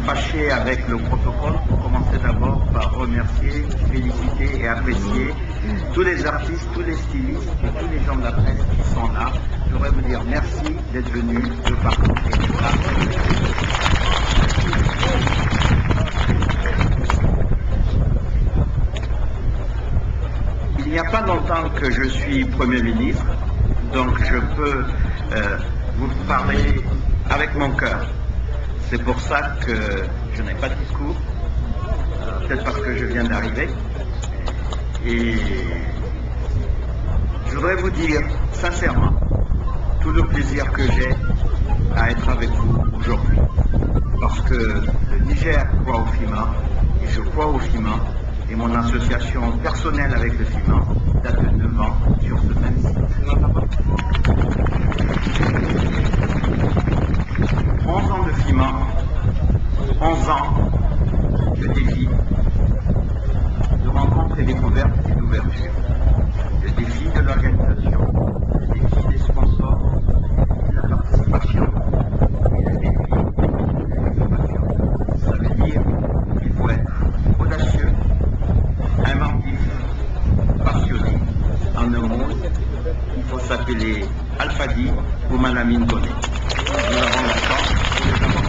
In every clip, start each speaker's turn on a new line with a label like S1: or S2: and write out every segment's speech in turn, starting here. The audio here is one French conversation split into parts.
S1: fâché avec le protocole pour commencer d'abord par remercier, féliciter et apprécier tous les artistes, tous les stylistes et tous les gens de la presse qui sont là. Je voudrais vous dire merci d'être venus de partout. Il n'y a pas longtemps que je suis Premier ministre, donc je peux vous parler avec mon cœur. C'est pour ça que je n'ai pas de discours, peut-être parce que je viens d'arriver. Et je voudrais vous dire sincèrement tout le plaisir que j'ai à être avec vous aujourd'hui. Parce que le Niger croit au FIMA, et je crois au FIMA, et mon association personnelle avec le FIMA date de 9 ans sur ce même site. 11 ans de FIMA, 11 ans de défi, de rencontres et découvertes et d'ouverture. Le défi de l'organisation, le défi des sponsors, de la participation et le défi de l'innovation. Ça veut dire qu'il faut être audacieux, inventif, passionné. En un mot, il faut s'appeler Alfadi ou Malamine Koné. Nous avons la chance de les avoir.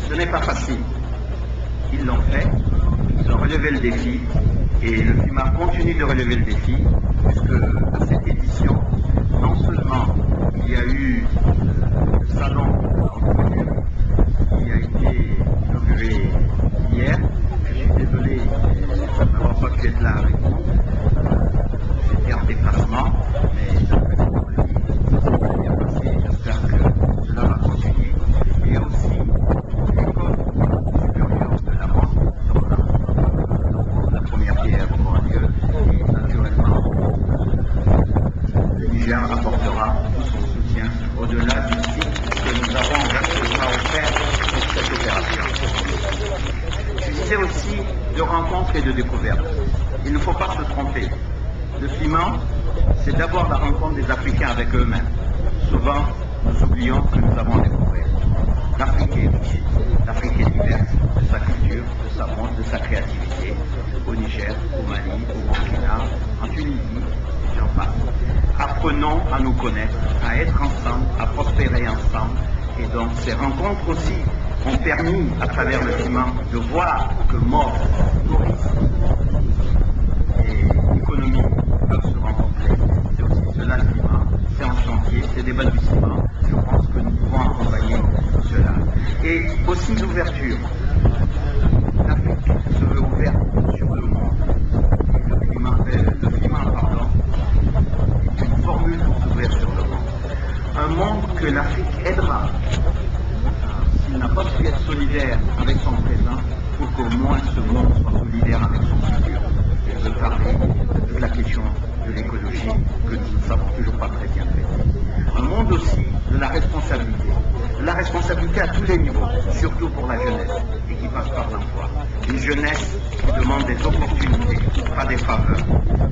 S1: Ce n'est pas facile. Ils l'ont fait, ils ont relevé le défi, et le FIMA continue de relever le défi, puisque à cette édition, non seulement il y a eu le salon d'entrepreneur qui a été inauguré hier, je suis désolé de n'avoir pas pu être là avec vous, j'étais en déplacement, mais j'espère que cela va continuer. Et aussi l'école supérieure de la mode, dont la première pierre aura lieu, et naturellement le Niger apportera tout son soutien au-delà du site que nous avons offert pour cette opération. Je disais aussi de rencontres et de découvertes. Il ne faut pas se tromper. Le FIMA, c'est d'abord la rencontre des Africains avec eux-mêmes. Souvent, nous oublions que nous avons à découvrir. L'Afrique est riche, l'Afrique est diverse, de sa culture, de sa monde, de sa créativité, au Niger, au Mali, au Burkina, en Tunisie, j'en passe. Apprenons à nous connaître, à être ensemble, à prospérer ensemble. Et donc, ces rencontres aussi ont permis, à travers le FIMA, de voir que mort, tourisme et économie peuvent se rencontrer. C'est aussi cela le FIMA. C'est en chantier, c'est des balbutiements. Je pense que nous pouvons accompagner cela. Et aussi l'ouverture. L'Afrique se veut ouverte sur le monde. Le FIMA, est une formule pour s'ouvrir sur le monde. Un monde que l'Afrique aidera, s'il n'a pas pu être solidaire avec son présent, pour qu'au moins ce monde soit solidaire avec son futur. Je veux parler de la question de l'écologie que nous ne savons toujours pas très bien traiter. Un monde aussi de la responsabilité. La responsabilité à tous les niveaux, surtout pour la jeunesse, et qui passe par l'emploi. Une jeunesse qui demande des opportunités, pas des faveurs.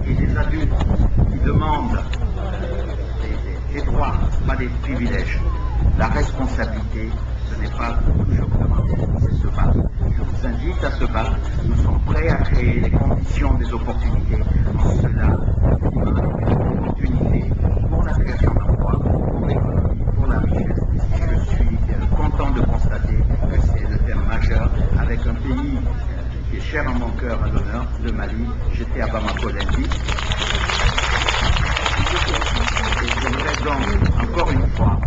S1: Et des adultes qui demandent des droits, pas des privilèges. La responsabilité, ce n'est pas toujours demander, c'est se battre. Je vous invite à se battre. Nous sommes prêts à créer les conditions des opportunités. En cela, une opportunité pour la création d'emplois, pour l'économie, pour la richesse. Je suis content de constater que c'est le thème majeur avec un pays qui est cher à mon cœur, à l'honneur, le Mali. J'étais à Bamako lundi. Et j'aimerais donc, encore une fois,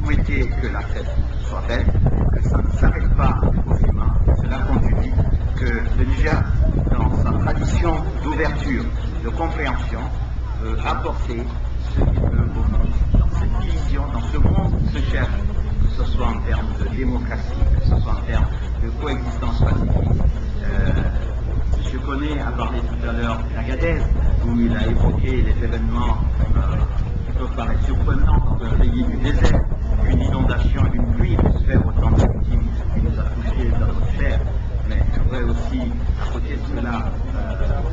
S1: souhaiter que la fête soit belle, que ça ne s'arrête pas au FIMA, cela continue, que le Niger, dans sa tradition d'ouverture, de compréhension, veut apporter ce qu'il veut au monde, dans cette vision, dans ce monde qui se cherche, que ce soit en termes de démocratie, que ce soit en termes de coexistence pacifique. M. Koné a parlé tout à l'heure d'Agadez, où il a évoqué les événements qui peuvent paraître surprenants dans un pays du désert, une inondation, une pluie peut se faire autant de victimes qui nous a touchés dans notre chair. Mais je voudrais aussi, à côté de cela,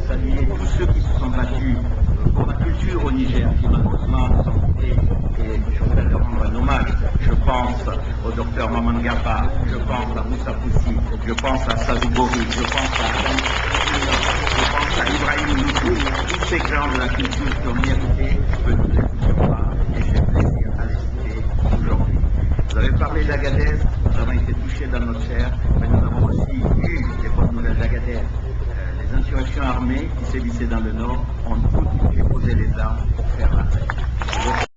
S1: saluer tous ceux qui se sont battus pour la culture au Niger, qui malheureusement nous ont quittés, et je voudrais leur rendre un hommage. Je pense au docteur Maman Gapa, je pense à Moussa Poussi, je pense à Sadou Bori, je pense à Ibrahim Loukou, tous ces gens de la culture qui ont mérité que nous n'écoutions pas, et j'ai plaisir à les citer aujourd'hui. Vous avez parlé d'Agadez, nous avons été touchés dans notre chair, mais nous avons aussi eu des bonnes nouvelles d'Agadez. Les insurrections armées qui sévissaient dans le nord ont toutes déposé les armes pour faire la paix.